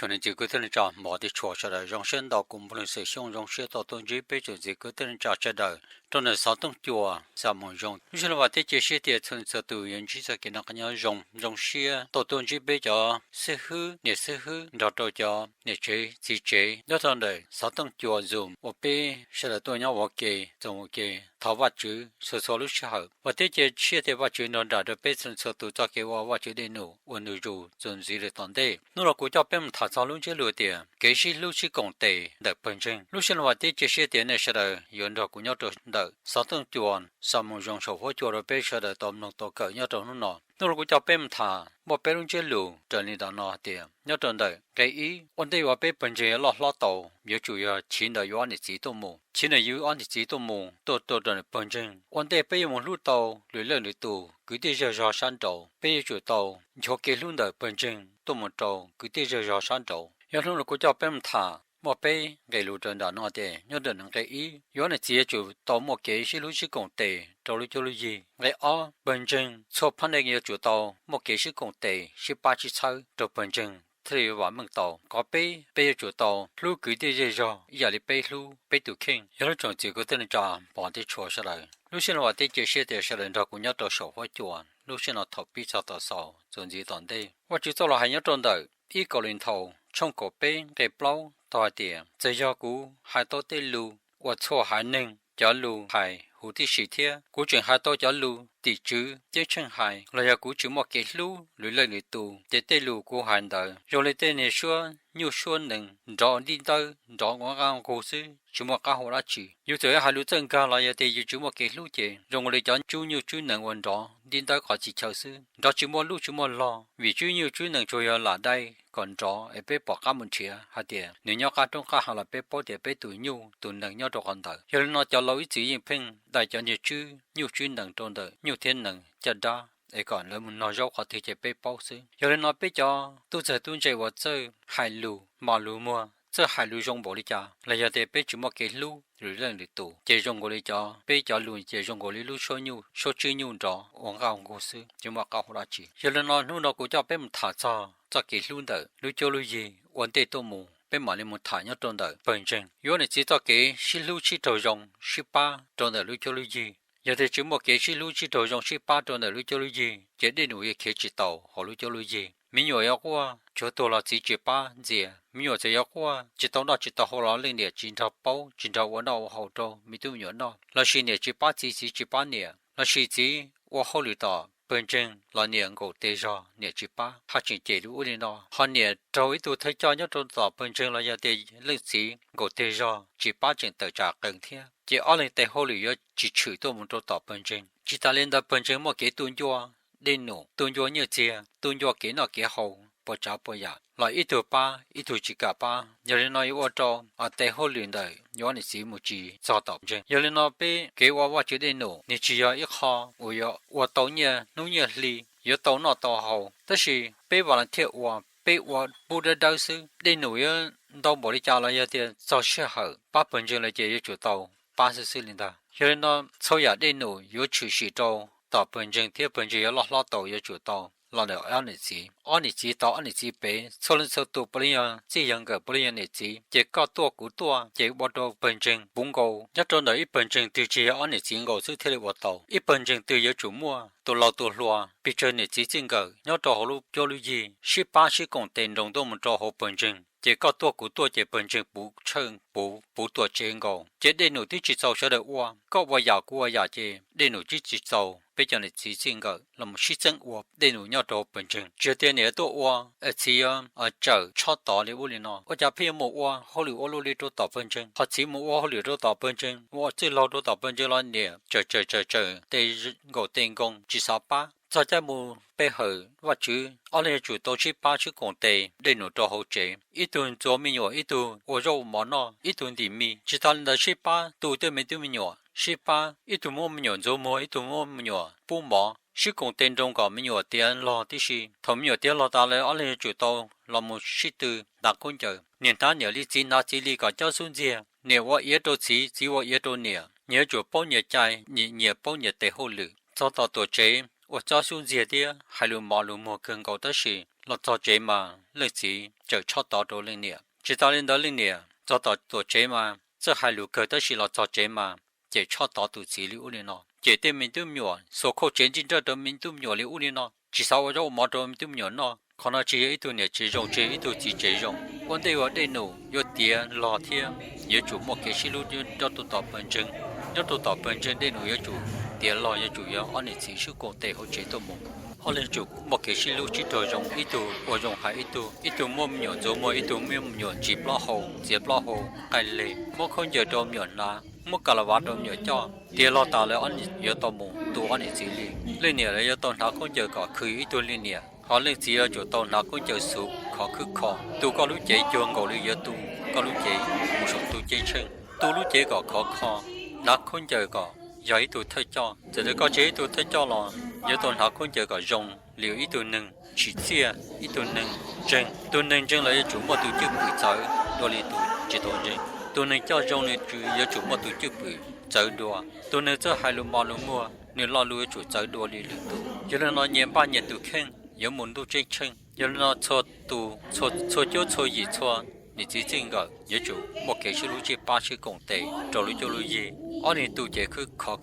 chuyện này chỉ có thể là bỏ đi chùa cho đời rong sen đạo cùng một sự sống rong sen đạo tôn chỉ bây giờ chỉ có thể là cho đời trong đời sáu tông chùa sao mà rong như là vậy chỉ sẽ tiệt thân sự tự nhiên chỉ sẽ cái nó cái nhau rong sen đạo tôn chỉ bây giờ sẽ hư đạo đạo cho nè chế chỉ chế đó trong đời sáu tông chùa dùng một bên sẽ là tôi nhau một cái trong một cái thảo vật chữ số lúc sau và thế chỉ sẽ tiệt vật chữ nó đã được bây giờ sự tự cho cái vật chữ để nụ và nụ dù dồn gì để toàn đây nó là của cho bên thảo sáu lúc chế lừa tiền cái gì lúc chỉ công tệ được bên trên lúc sinh hoạt thì chỉ sẽ tiền này sẽ là hiện đó của nhau được sáu tông chùa sao mà dùng số hóa chùa rồi bây giờ là tôm nông tổ cỡ nhau trong nó nó là của cho bên thảo một bên lúc chế lừa trở nên đó nó tiền nhau trong đời cái ý vấn đề là bên trên lo tàu yếu chủ yếu chỉ là yếu anh chỉ tôm mù chỉ là yếu anh chỉ tôm mù tổ đời bên trên vấn đề bây giờ một lúc tàu lưỡi lưỡi tù cứ đi ra山đầu bây giờ chủ tàu cho cái luôn đời bên trên tôi một tàu cứ đi ra山đầu yếu lúc là của cho bên thảo một bên cái lúa trên đó nó thế nhớ đến cái ý yếu này chỉ chủ tàu một cái xí lúa xí công tệ tàu lúa cho lúa gì cái ở bên trên số phản ứng yếu chủ tàu một cái xí công tệ 18 chỉ sau tàu bên trên thì vào mừng tàu có bây chủ tàu lúa cứ đi ra giờ đi bây lúa bây tụ kinh yếu trong chỉ có tên là bỏ đi chùa sẽ lại lúc sinh hoạt thì chỉ sẽ để sẽ lên đó cũng nhớ tàu sổ hóa chùa lúc sinh hoạt thọ bị sao tàu sổ dồn gì toàn đây và chỉ tàu là hai nhớ trong đời ý cầu lên thầu trong cổ bên để bao tòa tiền giờ giờ cũ hai tàu tê lù và cho hai nâng cho lù hai hữu thị sĩ thế cú chuyện hai tàu cho lù tỷ chữ chế chân hai là giờ cú chữ một cái lù lưỡi lời lưỡi tù để tê lù của hai đời rồi lấy tên này xưa nhiều xưa nâng rõ đi tới rõ ngõ ngang cổ xứ chữ một cái hồ lá chỉ như thế hai lũ chân cao là giờ thì chữ một cái lù chế rồi lấy chọn chú nhiều chú nâng quan rõ đi tới khỏi chỉ chờ xứ đó chữ một lù chữ một lo vì chú nhiều chú nâng cho giờ là đây còn rõ ở bên bỏ cá mình chia hạt tiền nếu nhau cá trong cá hàng là bên bỏ tiền bên tụi nâng nhau trong con đời giờ nó cho lối chỉ yên phình đại cho nhiều chú nâng trong đời nhiều thiên nâng chân đó để còn là muốn nói rõ họ thì chỉ bên bỏ xứ giờ nó bên cho tôi giờ tôi chạy vào chơi hải lù mà lù mua chơi hải lù trong bộ đi cha là giờ để bên chỉ một cái lù rồi lên để tụ chơi trong bộ đi cho bên cho lù chơi trong bộ đi lù số chữ nhiều rõ ông cao ông xứ chỉ một cao là chỉ giờ nó cũng cho bên thả cho cái luôn đời lưu cho lưu gì vấn đề tôi mù bên mà lên một thải nhớ trong đời bên trên yếu này chỉ cho cái xin lưu chi đầu dòng 18 trong đời lưu cho lưu gì giờ thì chỉ một cái xin lưu chi đầu dòng 18 trong đời lưu cho lưu gì chỉ để nuôi cái chỉ tàu họ lưu cho lưu gì mình nhiều yếu qua cho tôi là chỉ 18 gì mình nhiều chỉ yếu qua chỉ tàu họ là lên để chỉ tàu bao chỉ tàu vận động hậu đâu mình tôi nhớ nó là xin để 18 chỉ 18 nè là chỉ我后里到本身老年个对上年纪八，还真介入的呢。好年周围都睇家要做到本身了要得历史个对上18正得着更天，这20代后里要支持都们做到本身，其他领导本身莫给动作，领导动作nhiều些，动作给那给好。不找不呀，来一头八，一头几个八，有人拿我找，带好领的，有你节目机找到真，有人拿被给我觉得弄，你只要一好，我到年农业里，要到那到好，但是被完了贴我，被我不得到时，你农业到某里家了有点早些好，把本身来解决就到84年的，有人拿抽牙的农有出息到本身贴本身要拉到也就到。老了安尼子到安尼子白，错人错多不样，这样个不样日子，这高多古多，这我到本正本高，一种的一本正对这安尼子我是贴了我到，一本正对有主么，到老多乱，比这日子真个，要到好路交流嘢，18是讲电动都唔做好本正。这高多古多这本正不称不多真个，这电脑的制造出来哇，个我要这电脑的制造。bây giờ này chỉ riêng cái là một sự chân của đầy đủ nhau đồ bình thường chưa tiền này tôi qua ở chỉ ở chợ cho tỏ để uống nó ở nhà phía một qua họ lưu ở lưu đi đồ tỏ bình thường họ chỉ một qua họ lưu đồ tỏ bình thường qua chỉ lo đồ tỏ bình thường là nè chờ để gọi tiền công chỉ sáu ba cho cha mù bây giờ và chứ ở đây chủ tổ chức ba chữ công tệ để nộp cho hậu chế ít tuần cho mình nhỏ ít tuần ở đâu món nó ít tuần thì mi chỉ thằng là chữ ba tu tới mình nhỏ 18一度我们用做么，一度我们用不忙，是工电中个没有电了的是，他们有电了打来，阿来就到那么是的打工者，年他年里只拿这里个叫孙子，年我也都只我也都年，年就包年债，年包年得好了，找到多钱。我找孙子的，还有马路么更高的是。là cho chế mà lấy gì chờ cho tao đồ lên nè chỉ tao lên đó lên nè cho tao tổ chế mà这还留个的是了做chế mà chế cho tao tổ资料lên nó chế tên mình tụi nhỏ số khâu chế chính cho mình tụi nhỏ liệu lên nó chỉ sao ở chỗ mà tụi mình tụi nhỏ nó còn nó chỉ ít tụi nhẹ chỉ dùng chỉ ít tụi chỉ chế dùng vấn đề ở đây nụ có tiền lò thiên nhớ chủ một cái xí lưu cho tụi tao bên chân cho tụi tao bên chân đây nụ nhớ chủ tiền lò nhớ chủ yếu anh ấy chỉ số công tệ họ chế tụi mình họ lên chủ một cái xí lưu chỉ đồ dùng ít tụi ở dùng hai ít tụi mua nhỏ dùng mua ít tụi mua nhỏ chỉ bao hồ cái lệ mua không giờ đồ nhỏ là mua cả là vắt đồ nhỏ cho tiền lò tao lại anh nhớ tụi mình tụi anh ấy chỉ lên nè là nhớ tụi nó không giờ có khứ ít tụi lên nè họ lên chỉ ở chỗ tàu nào cũng chờ số khó khứ khó tu có lúc chạy chuồng gầu đi giờ tu có lúc chạy một số tu chạy chân tu lúc chạy có khó nó không chờ có giờ ít tu thay cho giờ được có chế tu thay cho là giờ tàu nào cũng chờ có dùng liệu ít tu nâng chỉ chia ít tu nâng chân là chủ một tu chưa bị chạy đôi li tu chỉ tu nâng cho dùng này chủ giờ chủ một tu chưa bị chạy đua tu nâng cho hai lúa mua nếu lo lúa chủ chạy đua đi lượt tu giờ là nó nhẹ ba nhẹ tu khen有门都真清，有那错一错，你只真个也就莫给是路接巴士工地，走路就路耶，二年都接去考，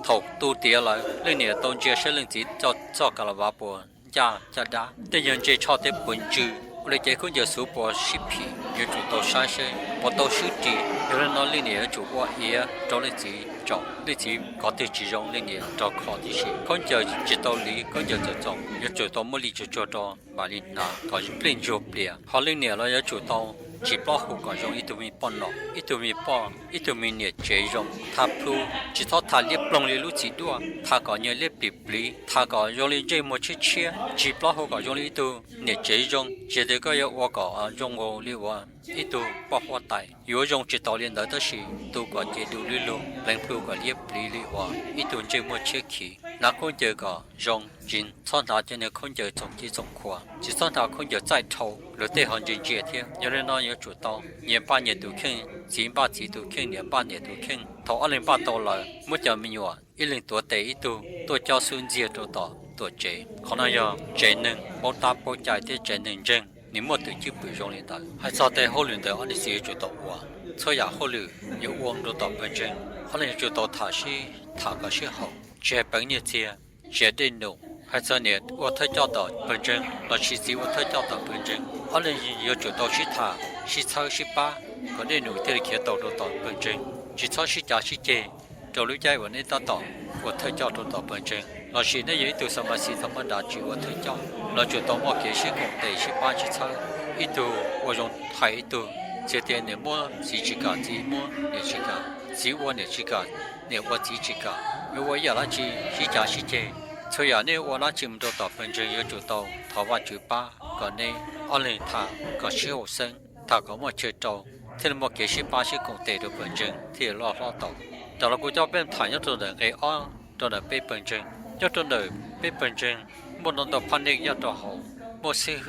头都跌了，那年东街是人子做个了瓦波，呀，哒，但人家炒的本质。我哋这款就数波视频，要做到三些，我到手机，有人拿零年做过嘢，做你自己做，你自己搞啲自用零年做考啲事，看就知道你，看就做，要做到乜嘢就做到，把你拿，搞就变做变，好零年了要做到。chỉ bao hồ có dùng ít tụi bọn nó ít tụi mình nhiệt chế dùng thà phu chỉ thọ thà liệp lòng liệp lúc chỉ đua thà có nhiều liệp bịp lý thà có dùng liệp chế một chiếc chia chỉ bao hồ có dùng ít tụi nhiệt chế dùng chỉ để có yêu hoa có dùng hồ liệp hoa ít tụi bao hoa tài yêu dùng chỉ tao liền đó đó là tụi có chế đủ liệp luôn lần phu có liệp lý liệp hoa ít tụi chế một chiếc khí nãy con chơi có dùng chính thọ thà cho nên con chơi trong chỉ trong khoa chỉ thọ thà con chơi tại thâu rồi tới hành trình chế thế nhớ đến nó nhớ chủ tao年8年都肯，前8季都肯，年8年都肯，头2008到了，没叫没有啊，一零多第一度，多叫孙子做到多这，可能要这能，我打包在的这能挣，你没得就不容易的，还早在后轮的，你自己做到我，错呀后轮有我们做到本身，可能做到他个是好，这本日子，这得弄。还这年我特教到本身，那其实我特教到本身，20有做到是他，17、18，可能努力去到本身，17、18、走路在我那到，我特教到本身，那是那有一度什么事他们拿住我特教，那做到我给是工地18、17，一度我用太一度，这点你摸自己个，自摸你自个，自我你自个，你我自己个，如果要那去18、所以呢，我那进到本身要做到头发嘴巴，个呢，20他个小学生，他个么去做，听么给18是工地的本身，听老到了国家边谈要做的给安，做的被本身，要做的被本身，莫弄到叛逆要做好，莫失去，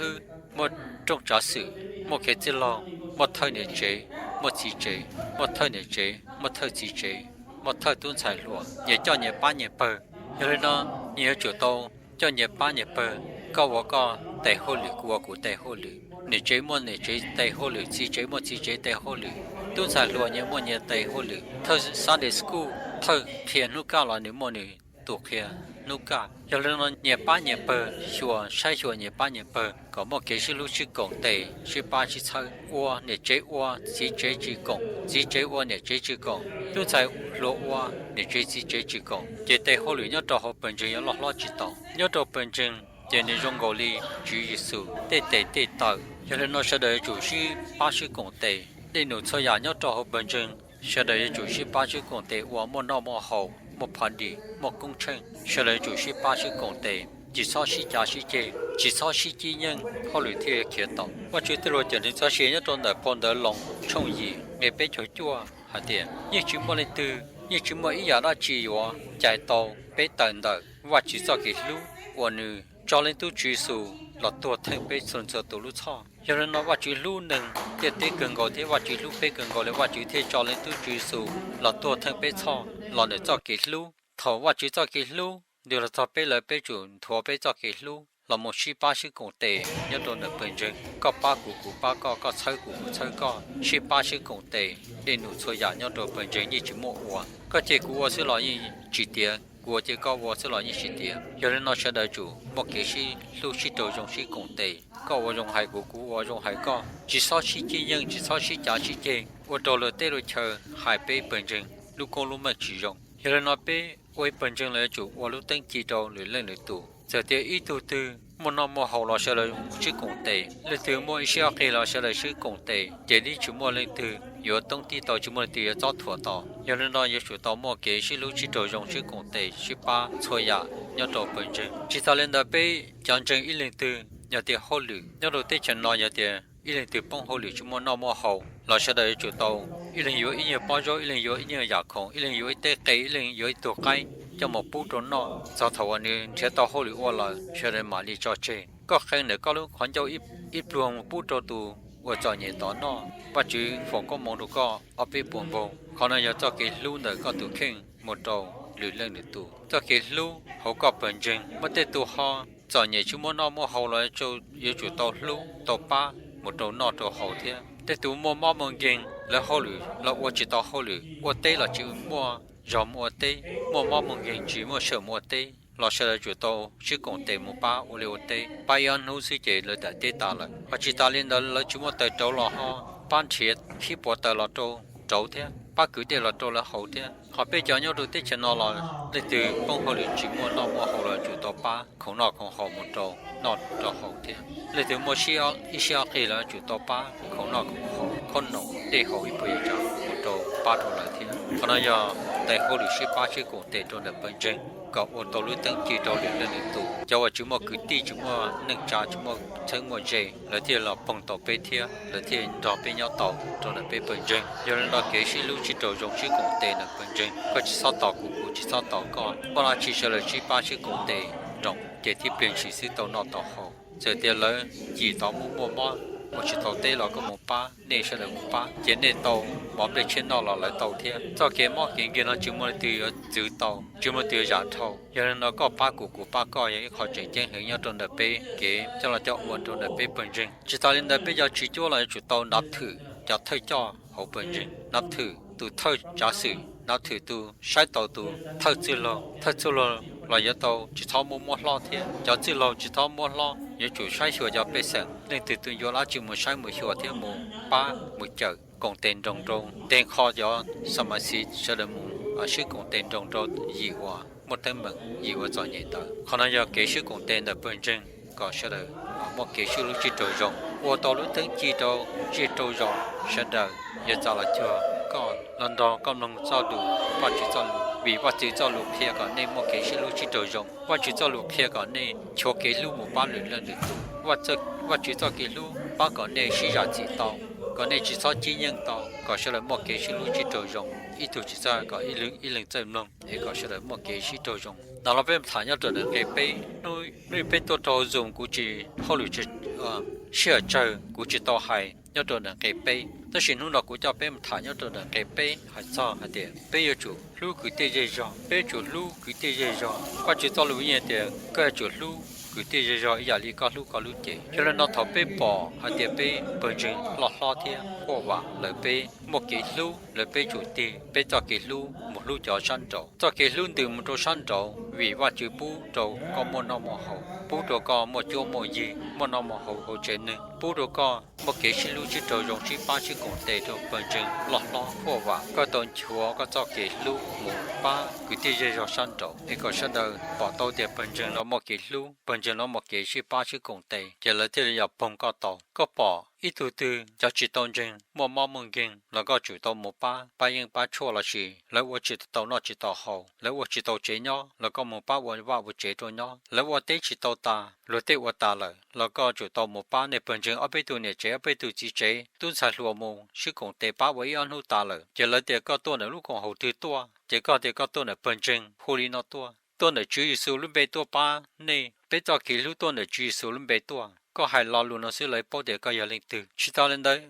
莫中假事，莫给自浪，莫偷你贼，莫自贼，莫偷你贼，莫偷自贼，莫偷端财路，也叫你8年半。cho nên nó nhiều chỗ tàu cho nhiều ba nhiều bờ có có tây hồ lử của tây hồ lử nếu chế muốn nếu chế tây hồ lử chỉ chế tây hồ lử tôi xài lúa nhiều muốn nhiều tây hồ lử thôi Sunday school thôi thiền nút cao là nếu muốn nếu tụ kia nút cao cho nên nó nhiều ba nhiều bờ sai chùa nhiều ba nhiều bờ có một cái sự lúc chỉ cộng tây chỉ ba chỉ thôi ua nếu chế ua chỉ chế ua nếu chế cộng tôi xài lúa ua nếu chế cộng chế tây hồ lử nhớ trò học本身要老知道nhớ trò本身để你用过哩主耶稣对到cho nên nó sẽ đợi chủ sĩ ba sĩ cộng tây để nụ cho nhà nhớ trò học本身sẽ đợi chủ sĩ ba sĩ cộng tây và một nọ một hậu một phản đi một công trình sẽ đợi chủ sĩ ba sĩ cộng tây chỉ sau sĩ gia sĩ chế chỉ sau sĩ chi nhân họ luyện theo kế tạo và chủ từ rồi cho nên cho sĩ nhớ trò đời phong đời lòng trong gì nghe bé chơi chua hả tiền như chúng mua lên từ như chúng mua ý giả đã chỉ và chạy tàu bé tận đời và chỉ cho cái lũ và nữ cho lên tu truy sù là tua thân bé xuân giờ tu lũ cho cho nên nó và chỉ lũ nâng để tế gần gọi thế và chỉ lũ bé gần gọi là và chỉ thế cho lên tu truy sù là tua thân bé cho là để cho cái lũ thầu và chỉ cho cái lũ điều là cho bé lời bé chuẩn thua bé cho cái lũ là một sĩ ba sĩ công tệ nhớ đồ nợ bên trên có ba cụ ba có sáu cụ có sĩ ba sĩ công tệ để nụ chơi giả nhớ đồ bên trên như chỉ một uổng có chế cụ sẽ là như chỉ tiền của chế có vợ sẽ là như chỉ tiền cho nên nó sẽ đợi chủ một cái sĩ lưu sĩ đồ dùng sĩ công tệ có vợ dùng hai cụ vợ dùng hai có chỉ sau sĩ chi nhân chỉ sau sĩ trả sĩ chế vợ đồ lợ tê rồi chờ hai bé bên trên lúc con lúc mà chỉ dùng cho nên nó bé quay bên trên là chủ vợ lúc tăng chỉ đồ lưỡi lên lưỡi tủ giờ thì ít tu tư một năm một hậu là sẽ là chữ công tệ lên từ mỗi sĩ khi là sẽ là chữ công tệ chỉ đi chúng mua lên từ有当地到chúng mua từ找土到有人呢也说到某个是路去做用chữ công tệ是把错呀要到本身其他人的被讲真一零từ要点好虑要到对chân nó要点一零từ帮好虑chúng mua năm một hậu là sẽ là chủ tàu一零有一年包装一零有一年牙孔一零有一袋鸡一零有一朵鸡cho một bút trốn nọ sau thầu anh sẽ tao hỗ liệu là sẽ để mà đi cho chơi có khen nữa có lúc khoản châu ít luôn một bút trốn tù và cho nhẹ tỏ nọ và chứ phòng có món đồ có ở bên buồn bầu còn này cho cái lú nữa có tụ khen một đầu lưỡi lên được tụ cho cái lú hậu có bền chân mất tên tụ ho cho nhẹ chú muốn nó mua hậu lại cho yêu chủ tàu lú tàu ba một đầu nọ tàu hậu thế tên tụ mua mò mong geng là hậu lưỡi là ô chỉ tàu hậu lưỡi ô tê là chữ mua gió mua tê mua mò mong geng chỉ mua sợ mua tê lo sợ là chủ tàu chứ còn tê mua ba ô liu tê ba yên hú sĩ chế là đại tê ta lại và chỉ ta lên đó là chú mua tờ trâu là ho ban chiết khi bỏ tờ là trâu thế ba cứ tê là trâu là hậu thế họ bây giờ nhau đầu tê chân nó là để từ bông hậu lưỡi chỉ mua nó mua hậu là chủ tàu ba không nó không hậu một trâu nó trâu hậu thế để từ mua xí khi là chủ tàu ba không nó không hậu con nổ để hậu ít bây giờ một trâu ba trâu là thế còn bây giờ tại hậu lưỡi xí ba xí cũng tê trâu là bên trên có ô tô lưỡi tăng chỉ trâu lên lên tụ cho vào chúng mua cứ ti chúng mua nâng trà chúng mua thân mua dây là thì là bằng tàu bê thia là thì đò bê nhau tàu trâu là bê bên trên giờ nên là cái xí lưỡi chỉ trâu dùng xí cũng tê là bên trên có chỉ sáu tàu cũng chỉ sáu tàu có còn là chỉ là chỉ ba xí cũng tê rộng để thì biến chỉ xí tàu nọ tàu hậu giờ thì là chỉ tàu mua một chiếc tàu tê là có một ba nên sẽ là một ba chỉ nên tàu bấm để trên đó là lại tàu thiên cho cái mỏ cái nó chỉ mua từ từ tàu chỉ mua từ giả tàu cho nên nó có ba của ba coi những họ chuyển trên hướng nhau trong đời bê cái cho là cho ổn trong đời bê bên trên chỉ tàu lên đời bê giờ chỉ cho là chủ tàu nạp thử cho thay cho hậu bên trên nạp thử từ thay giả sử nạp thử từ sai tàu từ thay chữ lo là giờ tàu chỉ thao mua lo thế cho chữ lo chỉ thao mua lo giờ chủ sai sửa cho bê sẵn nên từ giờ lá chỉ một sai một sửa thế một ba một chợ còn tiền trồng tiền kho cho sao mà xí sẽ được một ở sức còn tiền trồng gì hòa một tấm mực gì hòa cho nhẹ tờ còn bây giờ cái sức còn tiền là bên trên có sẽ được một cái sức lúc chỉ trồng ô tô lúc tính chỉ trồng sẽ được giờ cho là chưa còn lần đó con nông cho đủ và chỉ cho vì và chỉ cho lục kia cả nên một cái lúc chỉ trồng và chỉ cho lục kia cả nên cho cái lúc một ba lần được và chỉ cho cái lúc ba cả nên chỉ ra chỉ tàu còn này chỉ so chi nhân tàu có sẽ là một cái sự lưu chỉ trâu rồng ít tuổi chỉ ra có ít lần chân lông để có sẽ là một cái sự trâu rồng đó là bên thả nhau trở cái bê nuôi bê tôi trâu dùng của chị hậu lưu chỉ sửa trời của chị tàu hay nhau trở cái bê tất nhiên lúc đó của cho bên thả nhau trở cái bê hay sao hay tiền bê yêu chủ lưu cứ tê dây rong bê chủ lưu cứ tê dây rong qua chỉ tao lưu nhiên tiền cái chủ lưu cứ tê dây rong giờ đi có lưu chế cho nên nó thọ bê bỏ hay tiền bê bền chừng lo thiên qua vả lợi bê một cái lưu lợi bê chủ tê bê cho cái lưu một lưu cho săn trâu cho cái lưu từ một trâu săn trâu vì và chữ bú trâu có một năm một hậu bú trâu có một chỗ một gì một năm một hậu trên nữa bú trâu có một cái xin lưu chỉ trâu dùng chỉ ba chỉ còn tê trâu bền chừng lo qua vả có tuần chúa có cho cái lưu một ba cứ tê dây rong săn trâu thì có sẽ đời bỏ tàu tiền bền chừng nó một cái lưu bền chừng nó một cái chỉ ba chỉ còn tê giờ lấy thì là bông có tàu có bỏ ít thứ tư cho chỉ tàu chừng một mong kinh là có chủ tàu một ba yên ba chua là gì lấy vô chỉ tàu nó chỉ tàu hậu lấy vô chỉ tàu chế nhau là có một ba vô chế cho nhau lấy vô tế chỉ tàu ta rồi tế vô ta là có chủ tàu một ba này bên trên ở bên tu này chế ở bên tu chỉ chế tuân sai lùa mù sự còn tế ba với anh hữu ta chỉ lấy tế có tuân ở lúc còn hậu thứ tua chỉ có tế có tuân ở bên trên hồ lý nó tuân ở chữ số lúc bên tua ba này bên cho kỳ lúc tuân ở chữ số lúc bên tua có hai lo luôn nó sẽ lấy bao để có giờ linh từ chỉ tao lên đấy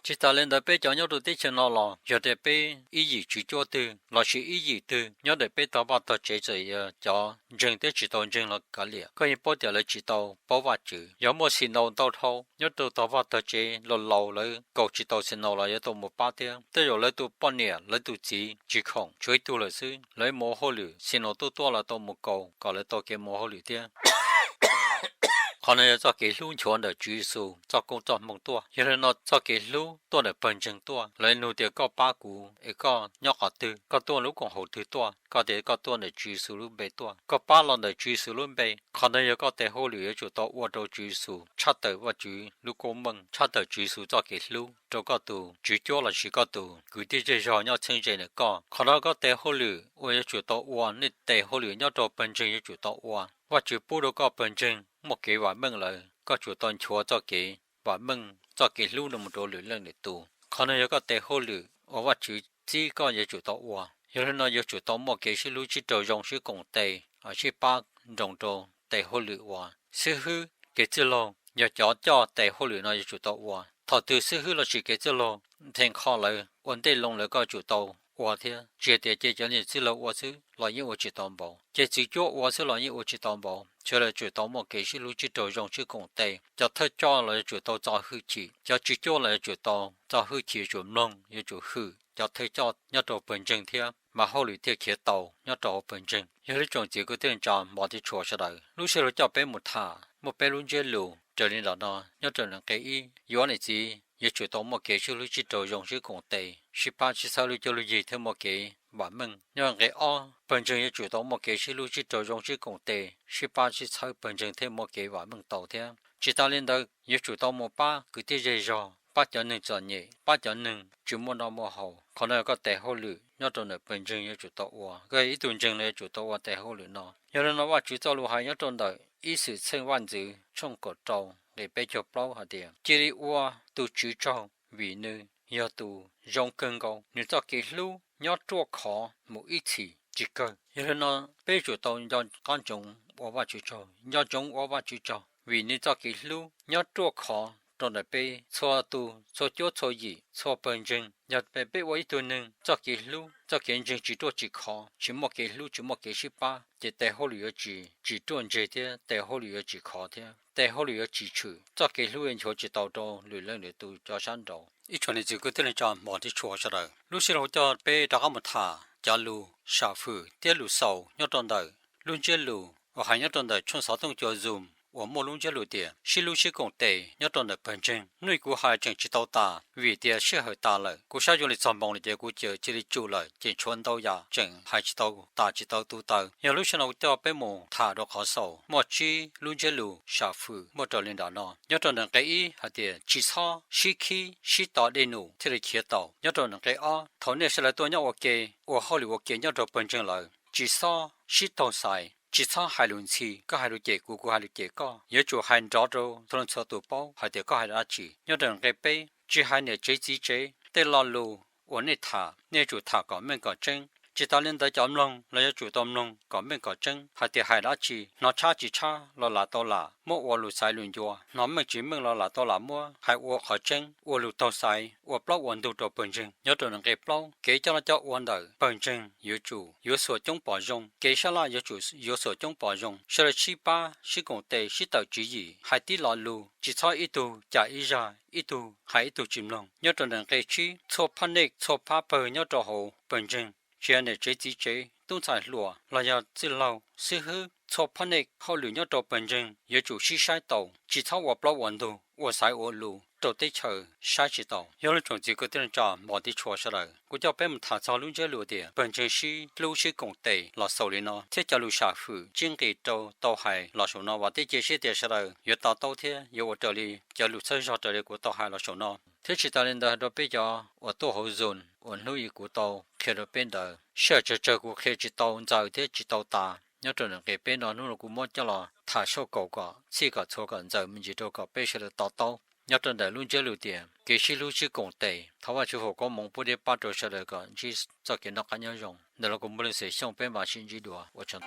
chỉ ta lên tới bé cho nhau đầu tiên cho nó là giờ để bé ý gì chỉ cho từ là chỉ ý gì từ nhớ để bé tao bắt tao chế rồi cho dừng tới chỉ tao dừng là cả liền có những bao giờ là chỉ tao bảo vật chữ có một xin nào tao thâu nhớ tao bắt tao chế lâu lâu lấy cầu chỉ tao xin nào là nhớ tao một ba tiếng tới rồi lấy tao bao nhiêu lấy tao chỉ không chơi tao là xứ lấy một hồ lửa xin nào tao to là tao một cầu còn lấy tao cái một hồ lửa tiếng còn này cho cái lũ chọn được chữ số cho công作梦多，有人呢做cái lũ多的本身多，来努的个八股一个鸟好多，个多如果好多多，个的个多的chữ số luôn被多，个八浪的chữ số luôn被，可能有个的好了就到我到chữ số，差的我就如果梦差的chữ số做cái lũ。做个度，最多了是个度，具体这上要承认的讲，看到个带好了，我也觉得哇，你带好了要到本身也觉得哇，我就不如个本身，莫给话问了，个就当错咗给话问，咗给路那么多流量的度，可能有个带好了，我就知个也觉得哇，有人呢也觉得莫给是路去做用是共带，而是把用到带好了哇，是去给这咯，要叫带好了呢也觉得哇。thọ từ xưa hư là chỉ cái chứ lo thành khó lại vấn đề long lại có chủ tàu qua thế chỉ để cho nên chỉ là qua xứ là những ở chỉ tàu bảo chỉ cho qua xứ là những ở chỉ tàu bảo cho là chủ tàu một cái xứ lúc chỉ tàu dùng chữ công tệ cho thay cho là chủ tàu cho hư chỉ cho là chủ tàu cho hư chỉ chủ nông như chủ hư cho thay cho nhớ tàu bình chân thế mà hậu lụy theo kia tàu nhớ tàu bình chân nhớ lấy chọn chỉ có tiền cho mọi thứ chùa sẽ đời lúc xưa cho bé một bé luôn chơi lù trở nên đó nó nhớ trở nên cái ý yếu này gì yếu chủ động một cái sự lưu chỉ đồ dùng sự công tệ 18 chỉ sau lưu cho lưu gì theo một cái bản mừng nhớ cái本身也主动một cái sự lưu chỉ đồ dùng sự công tệ 18chỉ sau本身theo một cái bản mừng tàu theo chỉ ta lên đó yếu chủ động một ba cứ thế dễ dàng ba cho nên chọn nhẹ ba cho nên chủ muốn nó mua hậu còn này có tệ hậu lử nhớ trong này本身也主动cái ý tuần chân này chủ động tệ hậu lử nó nhớ là nó chủ động lưu hay nhớ trong đời ý sự千万字trong cổ trâu để bé cho bao hạt tiền chỉ đi tu chữ trâu vì nơi nhớ tu rong cân cầu nếu cho cái lú nhớ chua khó một ít chỉ cần nhớ là nó bé chủ động cho con chúng và chữ trâu nhớ chúng và chữ trâu vì nếu cho cái lú nhớ chua khó trong này bé xóa tu xóa chỗ xóa gì xóa bản chân nhớ bé bé với tu nương cho cái lú cho cái chân chỉ đôi chỉ khó chỉ một cái lú chỉ một cái 18chỉ带好了只赚这些带好了只考的带好了只出这给路人求知道到路人的都叫山道一传的这个的人讲毛的错是的路是我叫被大家们他加路少妇电路少要当的路接路我还要当的从少东叫 zoom 我莫龙接路的是路是工地要当的本身内股还正知道大为的适合大了股下用的上帮的结果就这里做了正传到呀正还知道大知道都到有路上我叫被莫他都好少莫去路接路少妇莫找领导呢要当的给还的至少是去是到的路这里切到要当的给头那是来多要我给我后来我给要找本身了至少是到晒chỉ sau hai lần chi có hai lần chế của hai lần chế có nhớ chỗ hai rõ rồi thôn sở tổ bao hai đứa có hai đã chỉ nhớ rằng cái bé chỉ hai nè chế tên lo lù ổn định thả nè chủ thả có mình có chân chỉ ta lên tới chấm lòng là chủ tâm lòng có mình có chân hai đứa hai đã chỉ nó chỉ là to là mua ô lù sai luôn cho nó mình chỉ mình là to là mua hai ô họ chân ô lù to sai ô bao ổn đủ đồ bền chân nhớ rằng cái bao kể cho nó cho ổn đời bền chân yếu chủ yếu số trong bảo dùng kể sao là yếu chủ yếu số trong bảo dùng sau đó chỉ ba chỉ công tệ chỉ tạo chỉ gì hai tí lọ lù chỉ cho ít tu trả ít ra ít tu hai ít tu chìm lòng nhớ rằng cái chi số panic số paper nhớ cho hồ bền chân chuyện này chế tung sai lúa là do chỉ lâu sự hư số panic hậu lửa nhớ đồ bền chân yếu chủ si sai tàu chỉ thao vào bao vận đồ và sai ô lù đầu tây chờ sai chỉ tàu yếu là chọn chỉ có tiền trả mọi thứ chua sẽ lại của cho bé một thằng sau luôn chơi lúa tiền bền chân si lưu si công tệ là sầu lên nó thế cho lưu xã phụ chính cái tàu hải là số nó và thế chế tiền sẽ lại yếu tàu thế yếu ở这里cho lưu xây ra这里của tàu hải là số nó thế chỉ ta lên đó đó bây giờ ở tổ hậu dồn ở núi của tàu khi đó bên đó sợ của khi chỉ tàu giờ thế chỉ tàu ta nhớ trong cái bên đó nó cũng muốn cho là thả số cầu cả chỉ có số cái giờ mình chỉ đâu có bây giờ là tàu nhớ trong đó luôn chơi lưu tiền cái gì lưu chỉ công tệ thảoว่า就có mong bữa đi bắt đầu sẽ được cái chỉ cho cái nó cái nhau dùng đó là cũng muốn sẽ xong bên mà xin chỉ đùa 我真